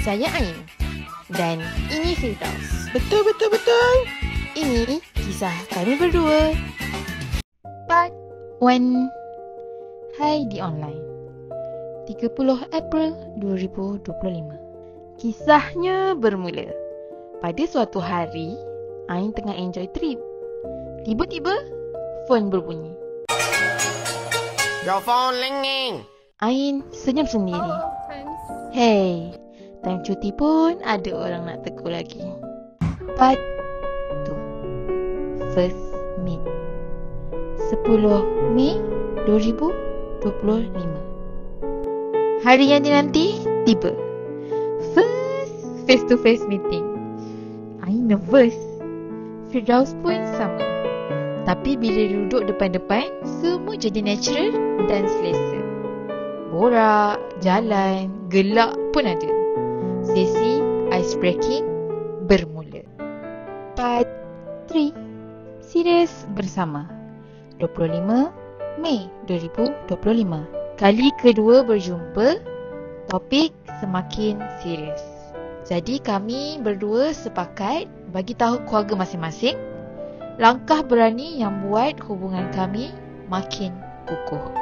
Saya Ain. Dan ini Firdaus. Betul. Ini kisah kami berdua. Part 1. Hai di online. 30 April 2025. Kisahnya bermula. Pada suatu hari, Ain tengah enjoy trip. Tiba-tiba, phone berbunyi. Your phone ringing. Ain senyum sendiri. Hey, time cuti pun ada orang nak tegur lagi. Part 2. First meet 10 Mei 2025. Hari yang dinanti tiba. First face to face meeting. Ain nervous. Firdaus pun sama. Tapi bila duduk depan-depan, semua jadi natural dan selesa. Borak, jalan, gelak pun ada. Sesi ice breaking bermula. Part 3. Serius bersama 25 Mei 2025. Kali kedua berjumpa, topik semakin serius. Jadi kami berdua sepakat bagi tahu keluarga masing-masing langkah berani yang buat hubungan kami makin kukuh.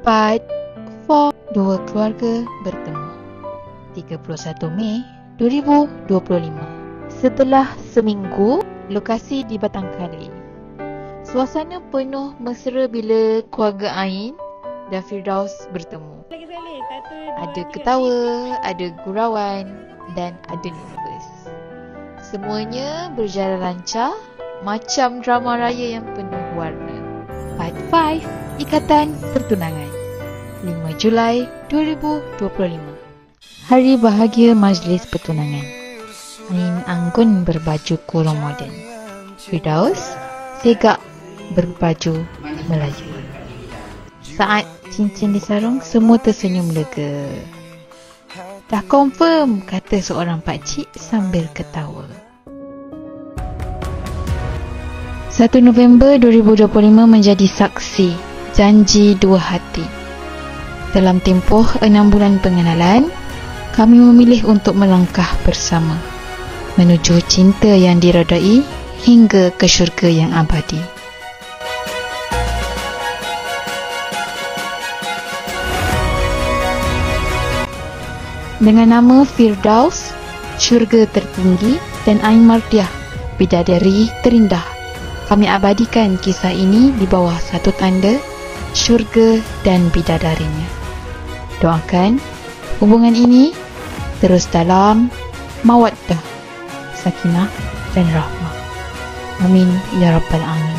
Part 4. Dua keluarga bertemu 31 Mei 2025. Setelah seminggu, lokasi di Batangkali. Suasana penuh mesra bila keluarga Ain dan Firdaus bertemu. Ada ketawa, ada gurauan dan ada nervous. Semuanya berjalan lancar macam drama raya yang penuh warna. Part 5. Ikatan Pertunangan 5 Julai 2025. Hari bahagia majlis pertunangan. Ain anggun berbaju kurung moden. Firdaus segak berbaju Melayu. Saat cincin disarung, semua tersenyum lega. Dah confirm, kata seorang pakcik sambil ketawa. 1 November 2025 menjadi saksi janji dua hati. Dalam tempoh 6 bulan pengenalan, kami memilih untuk melangkah bersama menuju cinta yang diredai hingga ke syurga yang abadi. Dengan nama Firdaus, syurga tertinggi, dan Ain Mardiah, bidadari terindah, kami abadikan kisah ini di bawah satu tanda syurga dan bidadarinya. Doakan hubungan ini terus dalam mawaddah, sakinah dan rahmah. Amin ya rabbal alamin.